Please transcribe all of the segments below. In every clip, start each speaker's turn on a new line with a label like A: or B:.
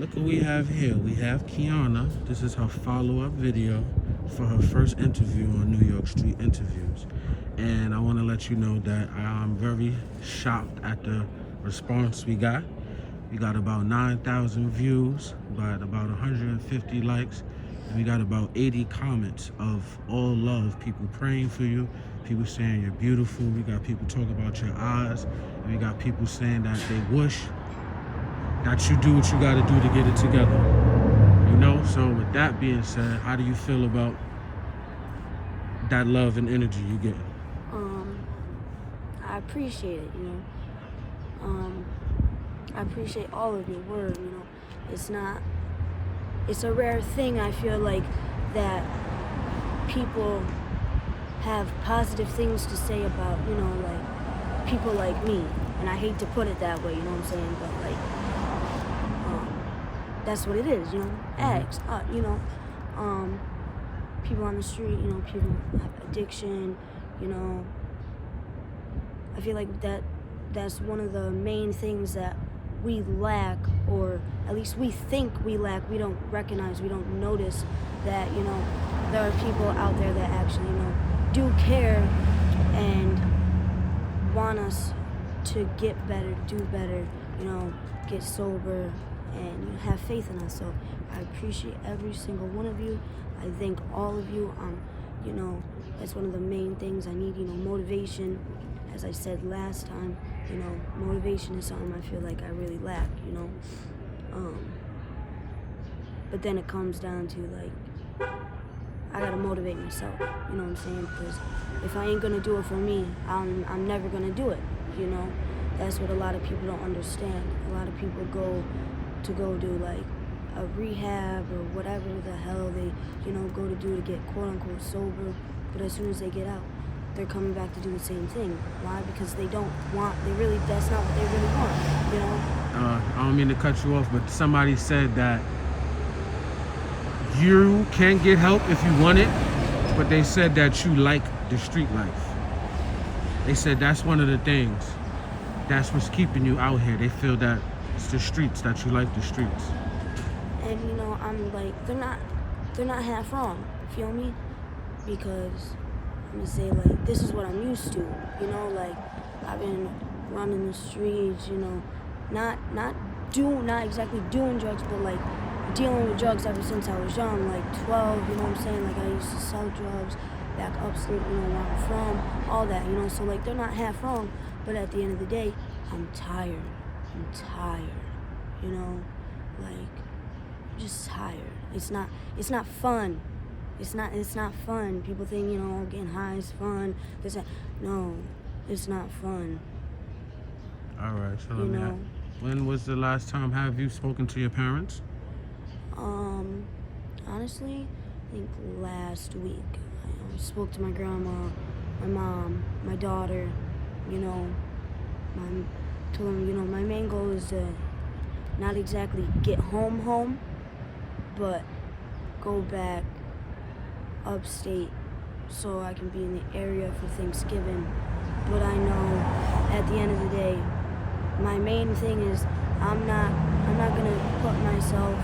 A: Look what we have here. We have Kiana. This is her follow-up video for her first interview on New York Street Interviews. And I want to let you know that I'm very shocked at the response we got. We got about 9,000 views, but about 150 likes. And we got about 80 comments of all love, people praying for you, people saying you're beautiful. We got people talking about your eyes. And we got people saying that they wish that you do what you got to do to get it together. You know, so with that being said, how do you feel about that love and energy you get?
B: I appreciate it, I appreciate all of your word, it's a rare thing, I feel like, that people have positive things to say about, like, people like me. And I hate to put it that way, you know what I'm saying? But, like, that's what it is, addicts, people on the street, people have addiction, I feel like that's one of the main things that we lack, or at least we think we lack. We don't recognize, we don't notice that, there are people out there that actually, do care and want us to get better, do better, get sober, and have faith in us. So I appreciate every single one of you. I thank all of you. That's one of the main things I need, motivation. As I said last time, motivation is something I feel like I really lack, but then it comes down to, like, I gotta motivate myself, you know what I'm saying? Because if I ain't gonna do it for me, I'm never gonna do it, That's what a lot of people don't understand. A lot of people go do, like, a rehab or whatever the hell they, go to do to get quote-unquote sober, but as soon as they get out, they're coming back to do the same thing. Why? Because that's not what they really want,
A: I don't mean to cut you off, but somebody said that you can get help if you want it, but they said that you like the street life. They said that's one of the things. That's what's keeping you out here. They feel that it's the streets, that you like the streets.
B: And, I'm like, they're not half wrong, feel me? Because I'm gonna say, like, this is what I'm used to, like, I've been running the streets, not exactly doing drugs, but, like, dealing with drugs ever since I was young, like 12, you know what I'm saying? Like, I used to sell drugs back upstate, where I'm from, all that, so, like, they're not half wrong, but at the end of the day, I'm tired, like, I'm just tired. It's not fun. It's not fun. People think, getting high is fun. No, it's not fun.
A: All right, so when was the last time have you spoken to your parents?
B: Honestly, I think last week. I spoke to my grandma, my mom, my daughter, told them, my main goal is to not exactly get home, but go back upstate so I can be in the area for Thanksgiving. But I know at the end of the day, my main thing is I'm not gonna put myself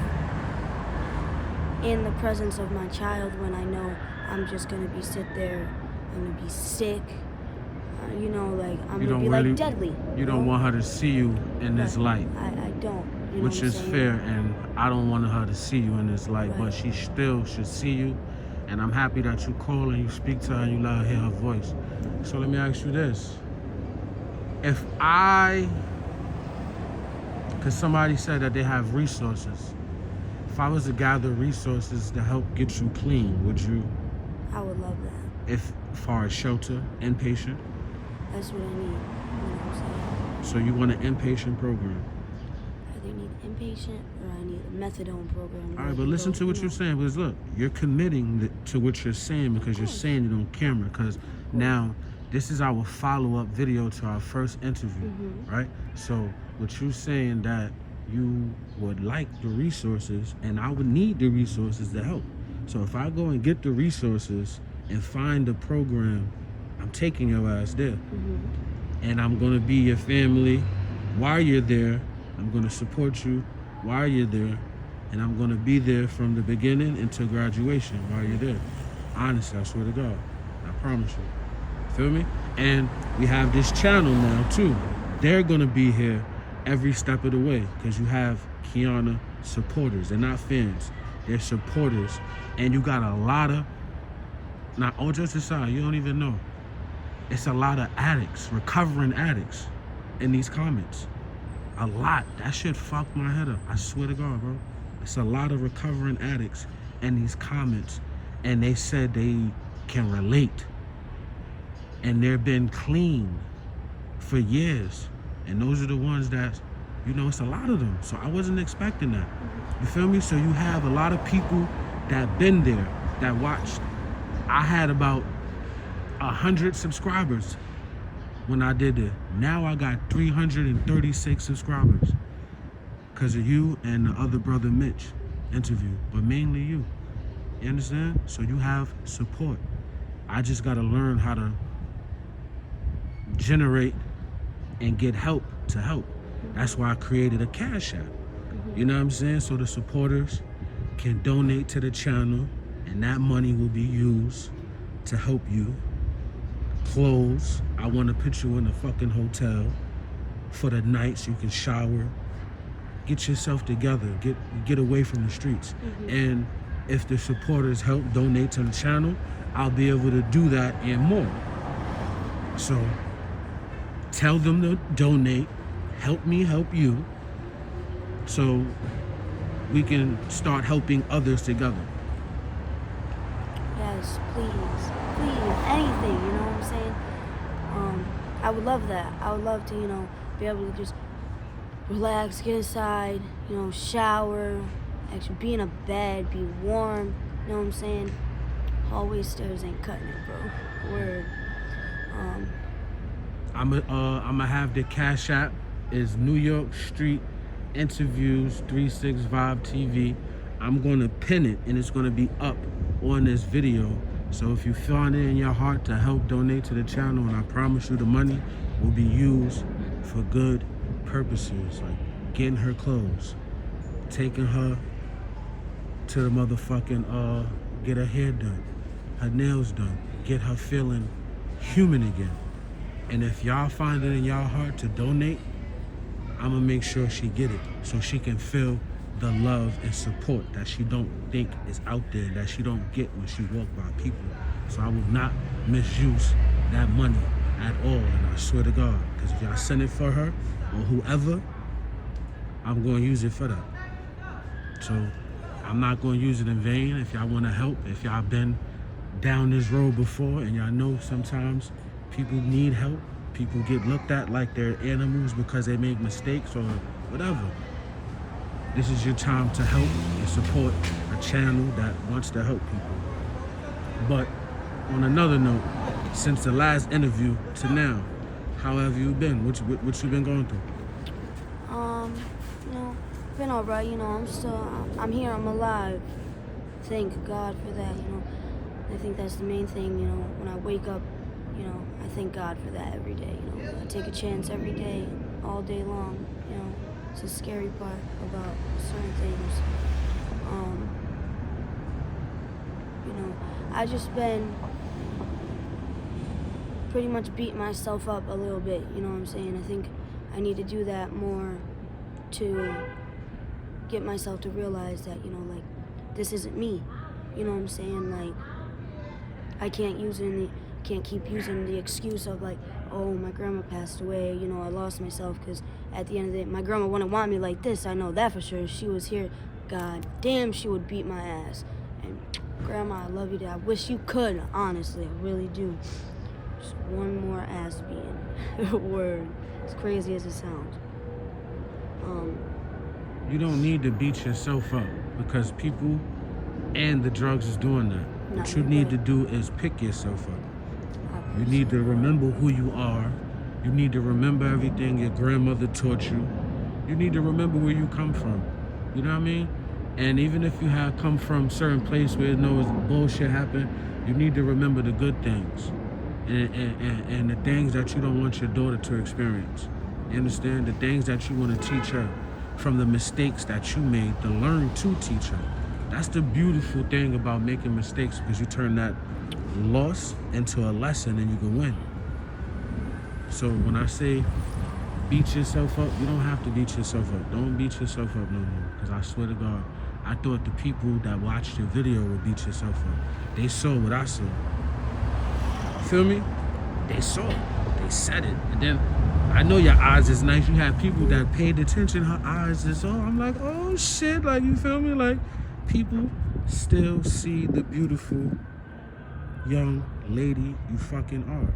B: in the presence of my child when I know I'm just gonna be sit there, I'm gonna be sick, like I'm gonna be like deadly.
A: You don't want her to see you in this light.
B: I don't.
A: Which is fair, and I don't want her to see you in this light, but she still should see you. And I'm happy that you call and you speak to her and you let her hear her voice. So let me ask you this. Because somebody said that they have resources. If I was to gather resources to help get you clean, would you?
B: I would love that.
A: As far as shelter, inpatient?
B: That's what I need, what I'm saying?
A: So you want an inpatient program?
B: I either need inpatient or I need a methadone program.
A: All right, but listen to what you're saying. Because look, you're committing to what you're saying because you're saying it on camera. Because now, this is our follow-up video to our first interview, right? So what you're saying that you would like the resources, and I would need the resources to help. So if I go and get the resources and find the program, I'm taking your ass there. And I'm gonna be your family while you're there. I'm gonna support you while you're there, and I'm gonna be there from the beginning until graduation while you're there. Honestly, I swear to God. I promise you. Feel me? And we have this channel now too. They're gonna be here every step of the way because you have Kiana supporters. They're not fans. They're supporters. And you got a lot of, not all jokes aside, you don't even know. It's a lot of addicts, recovering addicts in these comments. A lot. That shit fucked my head up. I swear to God, bro. It's a lot of recovering addicts in these comments. And they said they can relate. And they've been clean for years. And those are the ones that, you know, it's a lot of them. So I wasn't expecting that. You feel me? So you have a lot of people that been there, that watched. I had about 100 subscribers when I did it. Now I got 336 subscribers because of you and the other brother Mitch interview, but mainly you. You understand? So you have support. I just got to learn how to generate and get help to help. That's why I created a Cash App. You know what I'm saying? So the supporters can donate to the channel, and that money will be used to help you. Clothes. I want to put you in a fucking hotel for the night so you can shower. Get yourself together. Get away from the streets. And if the supporters help donate to the channel, I'll be able to do that and more. So tell them to donate. Help me help you. So we can start helping others together.
B: Yes, please, anything, you know what I'm saying? I would love that. I would love to, you know, be able to just relax, get inside, you know, shower, actually be in a bed, be warm, you know what I'm saying? Hallway stairs ain't cutting it, bro. Word.
A: I'm gonna have the Cash App is New York Street Interviews 365 TV. I'm gonna pin it and it's gonna be up on this video. So if you find it in your heart to help donate to the channel, and I promise you the money will be used for good purposes, like getting her clothes, taking her to the motherfucking get her hair done, her nails done, get her feeling human again. And if y'all find it in y'all heart to donate, I'm gonna make sure she get it so she can feel the love and support that she don't think is out there, that she don't get when she walk by people. So I will not misuse that money at all, and I swear to God, because if y'all send it for her or whoever, I'm gonna use it for that. So I'm not gonna use it in vain. If y'all wanna help, if y'all been down this road before and y'all know sometimes people need help, people get looked at like they're animals because they make mistakes or whatever. This is your time to help and support a channel that wants to help people. But on another note, since the last interview to now, how have you been? What you been going through?
B: You know, been alright, you know, I'm here, I'm alive. Thank God for that, you know. I think that's the main thing, you know, when I wake up, you know, I thank God for that every day, you know. I take a chance every day, all day long, you know. It's a scary part about certain things. You know, I just been pretty much beating myself up a little bit, you know what I'm saying? I think I need to do that more to get myself to realize that, you know, like, this isn't me. You know what I'm saying? Like, I can't keep using the excuse of like, oh, my grandma passed away, you know, I lost myself, because at the end of the day, my grandma wouldn't want me like this, I know that for sure. If she was here, god damn, she would beat my ass. And grandma, I love you, I wish you could, honestly, I really do. Just one more ass beating. Word. As crazy as it sounds.
A: You don't need to beat yourself up because people and the drugs is doing that. What you need to do is pick yourself up. You need to remember who you are. You need to remember everything your grandmother taught you. You need to remember where you come from. You know what I mean? And even if you have come from a certain place where no bullshit happened, you need to remember the good things and the things that you don't want your daughter to experience. You understand? The things that you want to teach her. from the mistakes that you made to learn to teach her. That's the beautiful thing about making mistakes, because you turn that loss into a lesson and you can win. So when I say beat yourself up, you don't have to beat yourself up. Don't beat yourself up no more, because I swear to God, I thought the people that watched your video would beat yourself up. They saw what I saw. Feel me? They saw it. They said it. And then I know your eyes is nice. You have people that paid attention. Her eyes is all. I'm like, oh shit. Like, you feel me? Like, people still see the beautiful young lady you fucking are.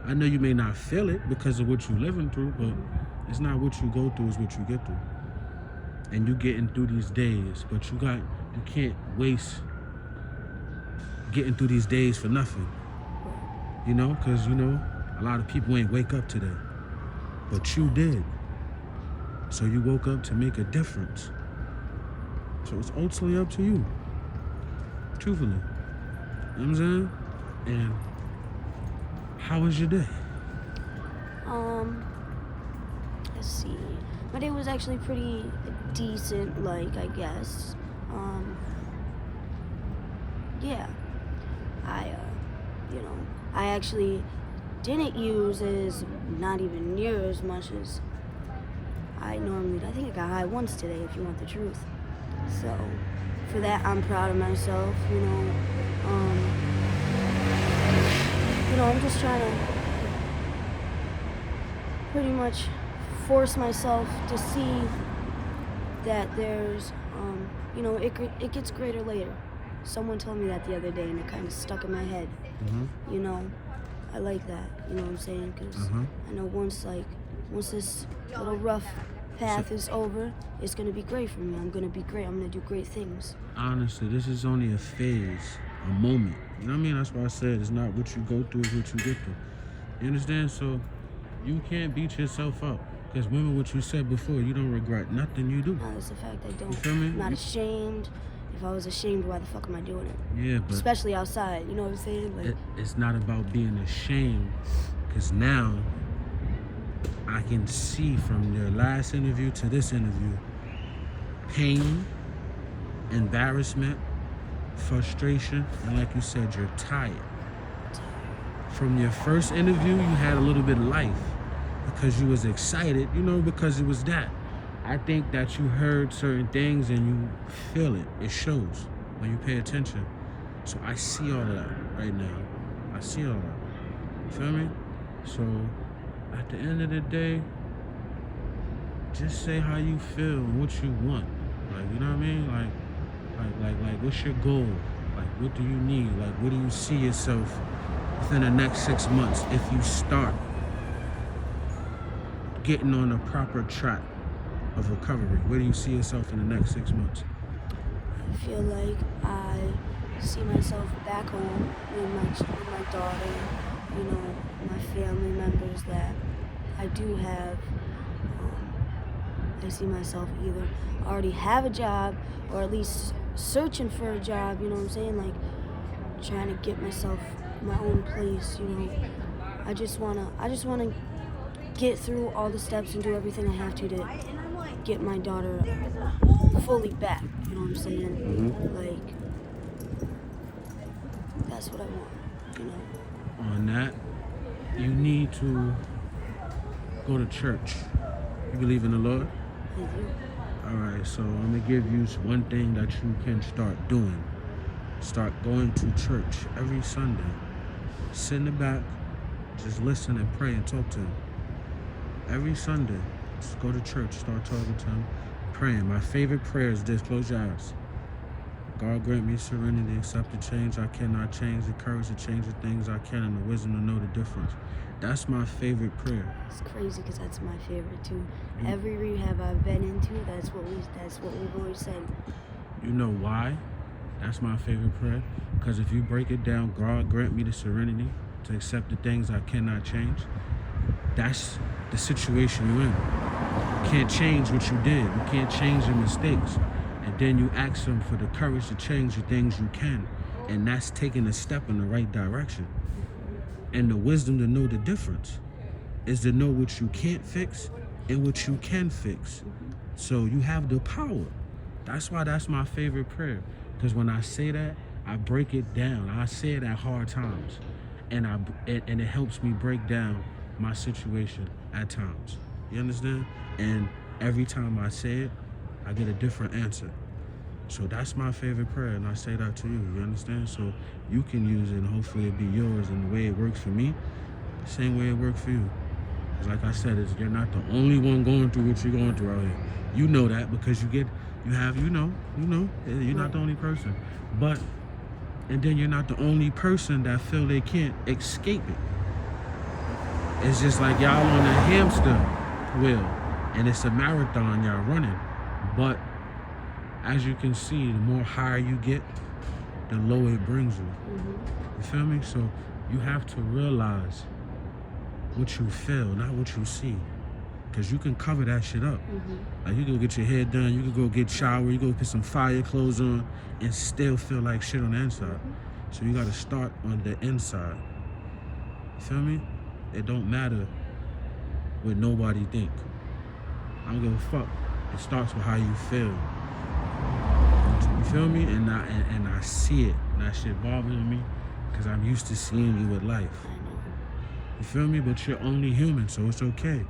A: I know you may not feel it because of what you're living through, but it's not what you go through, it's what you get through. And you getting through these days, but you can't waste getting through these days for nothing. You know, because, you know, a lot of people ain't wake up today, but you did. So you woke up to make a difference. So it's ultimately up to you, truthfully. You know what I'm saying? And how was your day?
B: Let's see. My day was actually pretty decent, like, I guess. Yeah. I actually didn't use not even near as much as I normally do. I think I got high once today, if you want the truth. So, for that, I'm proud of myself, you know. I'm just trying to pretty much force myself to see that there's, it gets greater later. Someone told me that the other day, and it kind of stuck in my head.
A: Mm-hmm.
B: You know, I like that, you know what I'm saying? Because I know once this little rough path is over, it's going to be great for me. I'm going to be great. I'm going to do great things.
A: Honestly, this is only a phase, a moment. You know what I mean? That's why I said it's not what you go through, it's what you get through. You understand? So you can't beat yourself up. Because remember what you said before, you don't regret nothing you do.
B: No, it's the fact I don't.
A: You feel me?
B: I'm not ashamed. If I was ashamed, why the fuck am I doing it?
A: Yeah, but
B: especially outside, you know what I'm saying? Like,
A: it's not about being ashamed, because now I can see from your last interview to this interview, pain, embarrassment, frustration, and like you said, you're tired. From your first interview, you had a little bit of life because you was excited, you know, because it was that. I think that you heard certain things and you feel it. It shows when you pay attention. So I see all of that right now. I see all of that. You feel me? So at the end of the day, just say how you feel and what you want. Like, you know what I mean? Like what's your goal? Like, what do you need? Like, where do you see yourself within the next 6 months if you start getting on a proper track of recovery? Where do you see yourself in the next 6 months?
B: I feel like I see myself back home with my daughter, you know, my family members that I do have. I see myself either already have a job or at least searching for a job, you know what I'm saying? Like, trying to get myself my own place, you know. I just wanna get through all the steps and do everything I have to get my daughter fully back, you know what I'm saying? Like, that's what I want, you know.
A: On that, you need to go to church. You believe in the Lord?
B: I do.
A: All right, so I'm gonna give you one thing that you can start doing. Start going to church every Sunday. Sit in the back, just listen and pray and talk to him. Every Sunday, just go to church, start talking to him, praying. My favorite prayer is this: close your eyes. God grant me serenity, accept the change I cannot change, the courage to change the things I can, and the wisdom to know the difference. That's my favorite prayer.
B: It's crazy because that's my favorite too. Every rehab I've been into, that's what we've always said.
A: You know why? That's my favorite prayer. Because if you break it down, God grant me the serenity to accept the things I cannot change. That's the situation you're in. You can't change what you did. You can't change your mistakes. And then you ask him for the courage to change the things you can. And that's taking a step in the right direction. And the wisdom to know the difference is to know what you can't fix and what you can fix. So you have the power. That's why that's my favorite prayer. Because when I say that, I break it down. I say it at hard times. And it helps me break down my situation at times. You understand? And every time I say it, I get a different answer. So that's my favorite prayer, and I say that to you. You understand? So you can use it, and hopefully it be yours. And the way it works for me, the same way it worked for you. Because like I said, you're not the only one going through what you're going through out here. You know that because you're not the only person. And then you're not the only person that feel they can't escape it. It's just like y'all on a hamster wheel, and it's a marathon y'all running. But as you can see, the more higher you get, the lower it brings you. You feel me? So you have to realize what you feel, not what you see. Because you can cover that shit up. Like you go get your hair done, you can go get shower, you go put some fire clothes on, and still feel like shit on the inside. So you gotta start on the inside. You feel me? It don't matter what nobody think. I don't give a fuck. It starts with how you feel. You feel me? And I see it. And that shit bothers me because I'm used to seeing you with life. You feel me? But you're only human, so it's okay.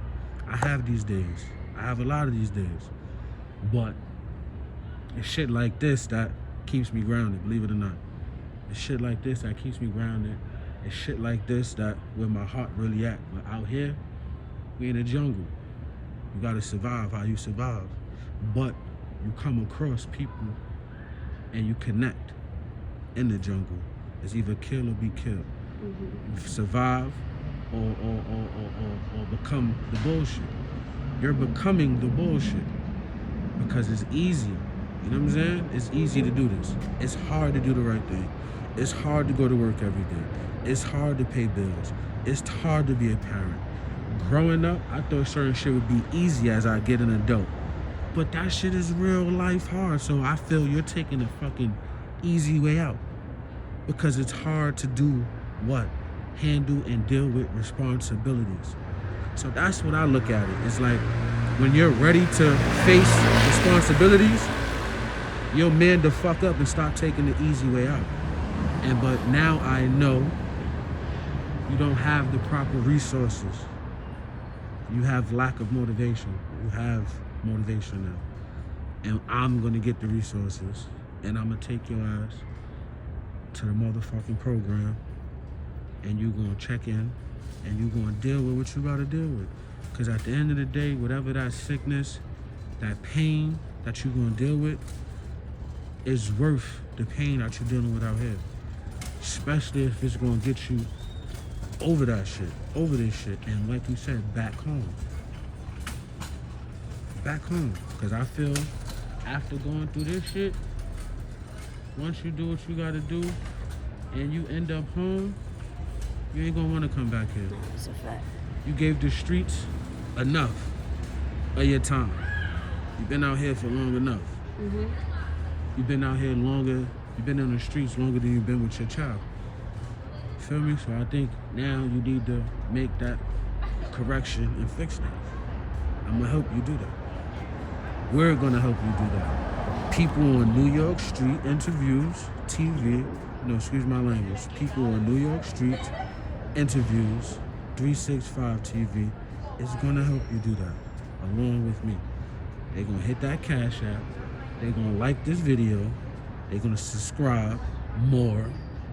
A: I have these days. I have a lot of these days. But it's shit like this that keeps me grounded, believe it or not. It's shit like this that keeps me grounded. It's shit like this that where my heart really at. But out here, we in the jungle. You gotta survive how you survive. But you come across people and you connect in the jungle. It's either kill or be killed. You survive or become the bullshit. You're becoming the bullshit because it's easy. You know what I'm saying? It's easy to do this. It's hard to do the right thing. It's hard to go to work every day. It's hard to pay bills. It's hard to be a parent. Growing up, I thought certain shit would be easy as I get an adult. But that shit is real life hard. So I feel you're taking the fucking easy way out. Because it's hard to do what? Handle and deal with responsibilities. So that's what I look at it. It's like when you're ready to face responsibilities, you'll man the fuck up and stop taking the easy way out. But now I know you don't have the proper resources. You have lack of motivation. You have motivation now. And I'm gonna get the resources and I'm gonna take your ass to the motherfucking program and you're gonna check in and you're gonna deal with what you gotta deal with. Cause at the end of the day, whatever that sickness, that pain that you're gonna deal with is worth the pain that you're dealing with out here. Especially if it's gonna get you over that shit, over this shit, and like you said, back home. Back home. Cause I feel after going through this shit, once you do what you gotta do and you end up home, you ain't gonna wanna come back here.
B: No, it's a fact.
A: You gave the streets enough of your time. You've been out here for long enough. You've been out here longer, you've been on the streets longer than you've been with your child. Feel me? So I think now you need to make that correction and fix that. I'm gonna help you do that. We're gonna help you do that. People on New York Street interviews, TV, no, excuse my language. People on New York Street interviews, 365 TV is gonna help you do that, along with me. They're gonna hit that Cash App. They're gonna like this video. They're gonna subscribe more.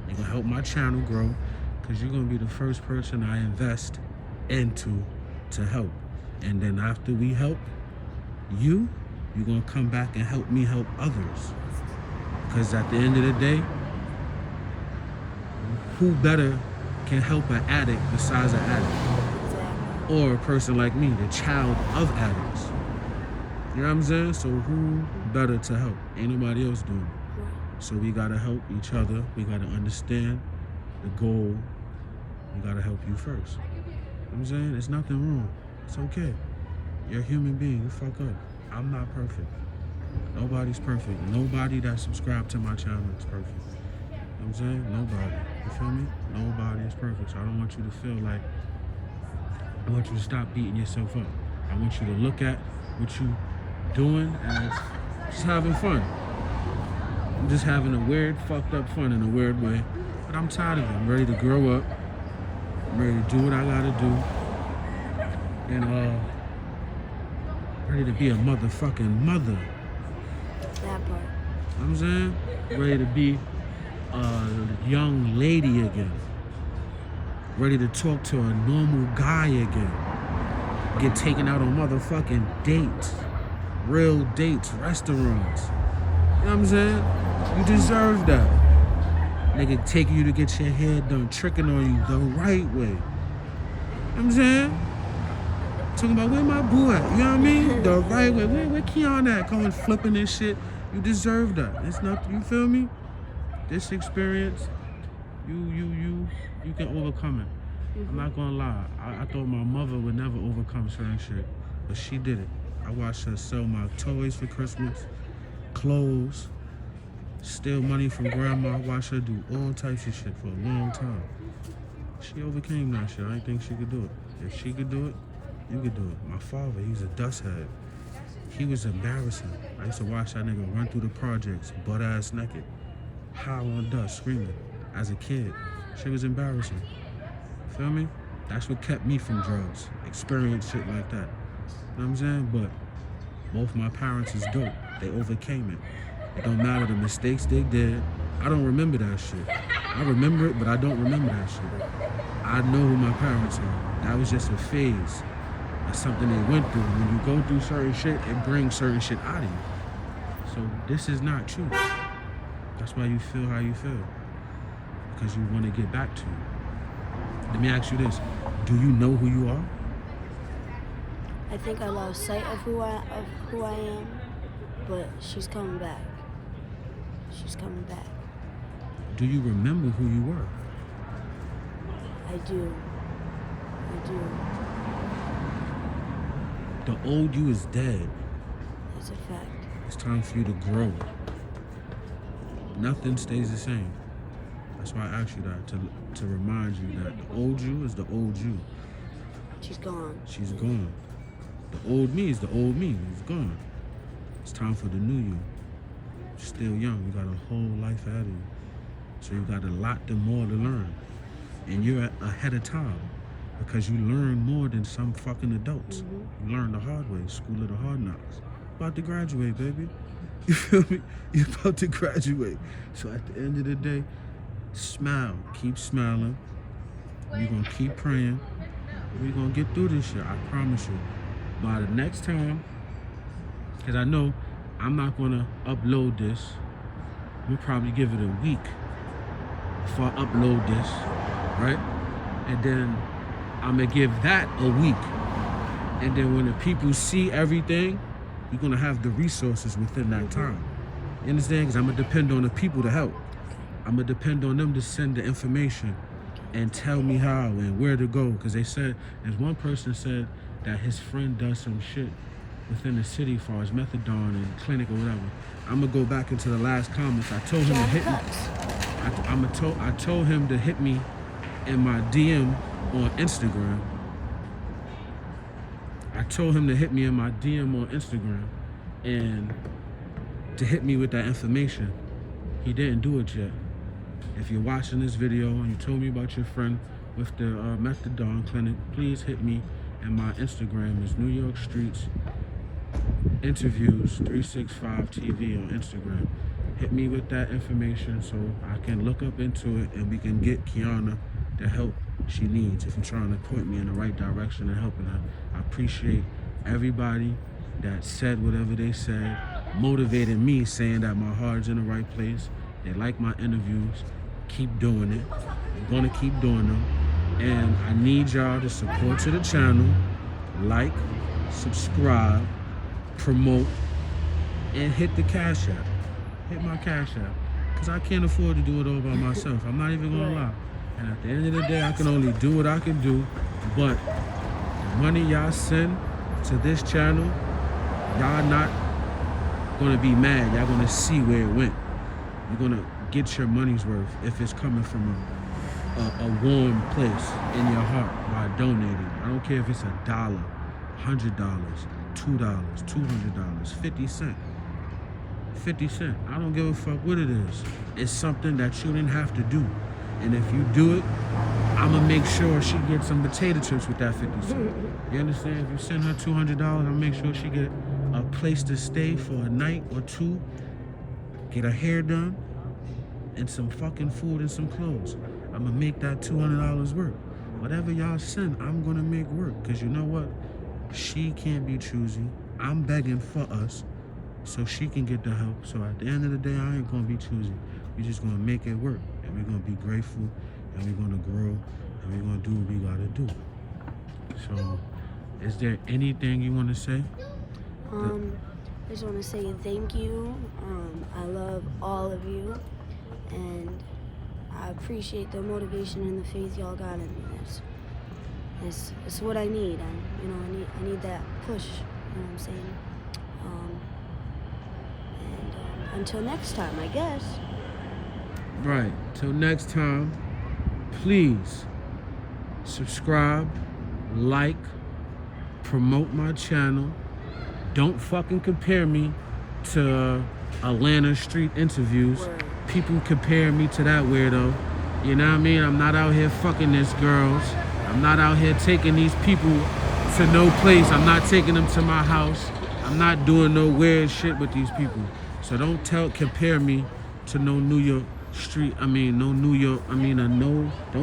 A: They're gonna help my channel grow because you're gonna be the first person I invest into to help. And then after we help you, you're gonna come back and help me help others. Because at the end of the day, who better can help an addict besides an addict? Or a person like me, the child of addicts. You know what I'm saying? So who better to help? Ain't nobody else doing it. So we gotta help each other. We gotta understand the goal. We gotta help you first. You know what I'm saying? There's nothing wrong. It's okay. You're a human being. You fuck up. I'm not perfect. Nobody's perfect. Nobody that subscribed to my channel is perfect. You know what I'm saying? Nobody. You feel me? Nobody is perfect. So I don't want you to feel like, I want you to stop beating yourself up. I want you to look at what you doing as just having fun. I'm just having a weird, fucked up fun in a weird way. But I'm tired of it. I'm ready to grow up. I'm ready to do what I gotta do. And ready to be a motherfucking mother.
B: That part.
A: You know what I'm saying? Ready to be a young lady again. Ready to talk to a normal guy again. Get taken out on motherfucking dates. Real dates, restaurants. You know what I'm saying? You deserve that. Nigga take you to get your hair done, tricking on you the right way. You know what I'm saying? Talking about where my boo at, you know what I mean? The right way. Where Kiana at? Going flipping this shit. You deserve that. It's not, you feel me? This experience, you can overcome it. I'm not gonna lie. I thought my mother would never overcome certain shit, but she did it. I watched her sell my toys for Christmas, clothes, steal money from grandma. I watched her do all types of shit for a long time. She overcame that shit. I didn't think she could do it. If she could do it, you could do it. My father, he's a dust head. He was embarrassing. I used to watch that nigga run through the projects, butt ass naked, high on dust, screaming. As a kid, shit was embarrassing. Feel me? That's what kept me from drugs. Experience shit like that. You know what I'm saying? But both my parents is dope. They overcame it. It don't matter the mistakes they did. I don't remember that shit. I remember it, but I don't remember that shit. I know who my parents are. That was just a phase. That's something they went through. When you go through certain shit, it brings certain shit out of you. So this is not true. That's why you feel how you feel. Because you want to get back to it. Let me ask you this. Do you know who you are?
B: I think I lost sight of who I am, but she's coming back. She's coming back.
A: Do you remember who you were?
B: I do.
A: The old you is dead.
B: That's a fact.
A: It's time for you to grow. Nothing stays the same. That's why I asked you that, to remind you that the old you is the old you.
B: She's gone.
A: She's gone. The old me is the old me. It's gone. It's time for the new you. You're still young. You got a whole life ahead of you. So you got a lot more to learn. And you're ahead of time because you learn more than some fucking adults. You learn the hard way, school of the hard knocks. About to graduate, baby. You feel me? You're about to graduate. So at the end of the day, smile. Keep smiling. We're going to keep praying. We're going to get through this shit. I promise you. By the next time, because I know I'm not going to upload this. We'll probably give it a week before I upload this, right? And then I'm going to give that a week. And then when the people see everything, you're going to have the resources within that time. You understand? Because I'm going to depend on the people to help. I'm going to depend on them to send the information and tell me how and where to go. Because they said, there's one person said that his friend does some shit within the city as far as methadone and clinic or whatever. I'm going to go back into the last comments. I told him to hit me. I told him to hit me in my DM on Instagram. I told him to hit me in my DM on Instagram and to hit me with that information. He didn't do it yet. If you're watching this video and you told me about your friend with the methadone clinic, please hit me. And my Instagram is New York Streets Interviews 365 TV on Instagram. Hit me with that information so I can look up into it and we can get Kiana the help she needs if you're trying to point me in the right direction and helping her. I appreciate everybody that said whatever they said, motivated me saying that my heart's in the right place. They like my interviews. Keep doing it. I'm gonna keep doing them. And I need y'all to support to the channel, like, subscribe, promote, and hit the Cash App. Hit my Cash App. Because I can't afford to do it all by myself. I'm not even gonna lie. And at the end of the day, I can only do what I can do. But the money y'all send to this channel, y'all not gonna be mad. Y'all gonna see where it went. You're gonna get your money's worth if it's coming from a warm place in your heart by donating. I don't care if it's $1, $100, $2, $200, 50 cents. 50 cents. I don't give a fuck what it is. It's something that you didn't have to do. And if you do it, I'm gonna make sure she gets some potato chips with that 50 cents. You understand? If you send her $200, I'll make sure she get a place to stay for a night or two, get her hair done, and some fucking food and some clothes. I'm gonna make that $200 work. Whatever y'all send, I'm gonna make work. Cause you know what? She can't be choosy. I'm begging for us so she can get the help. So at the end of the day, I ain't gonna be choosy. We're just gonna make it work. And we're gonna be grateful, and we're gonna grow, and we're gonna do what we gotta do. So, is there anything you wanna say?
B: I just want to say thank you. I love all of you, and I appreciate the motivation and the faith y'all got in me. It's what I need. I need that push. You know what I'm saying? And until next time, I guess.
A: Right. Till next time, please subscribe, like, promote my channel. Don't fucking compare me to Atlanta street interviews.
B: Word.
A: People compare me to that weirdo. You know what I mean? I'm not out here fucking these girls. I'm not out here taking these people to no place. I'm not taking them to my house. I'm not doing no weird shit with these people. So don't compare me to no New York street. Don't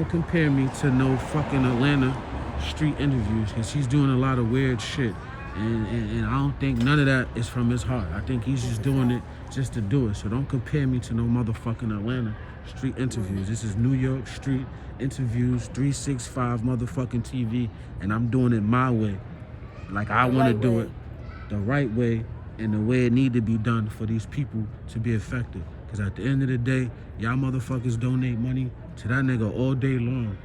A: compare me to no fucking Atlanta street interviews, because he's doing a lot of weird shit. And I don't think none of that is from his heart. I think he's just doing it just to do it. So don't compare me to no motherfucking Atlanta street interviews. This is New York street interviews, 365 motherfucking TV, and I'm doing it my way. Like I want to do it the right way and the way it need to be done for these people to be effective. Because at the end of the day, y'all motherfuckers donate money to that nigga all day long.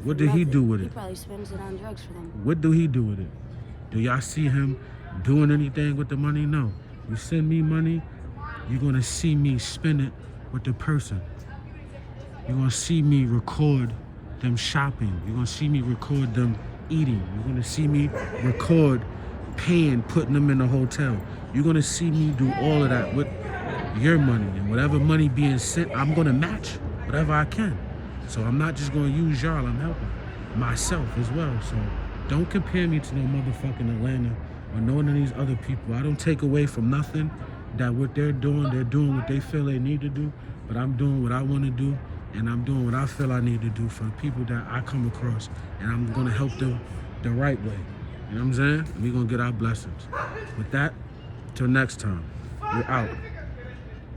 A: What did he do with it?
B: He probably spends it on drugs for them.
A: What do he do with it? Do y'all see him doing anything with the money? No. You send me money, you're gonna see me spend it with the person. You're gonna see me record them shopping. You're gonna see me record them eating. You're gonna see me record paying, putting them in a hotel. You're gonna see me do all of that with your money. And whatever money being sent, I'm gonna match whatever I can. So I'm not just gonna use y'all, I'm helping myself as well. So don't compare me to no motherfucking Atlanta or none of these other people. I don't take away from nothing that what they're doing what they feel they need to do, but I'm doing what I want to do, and I'm doing what I feel I need to do for the people that I come across, and I'm going to help them the right way. You know what I'm saying? And we're going to get our blessings. With that, till next time, we're out.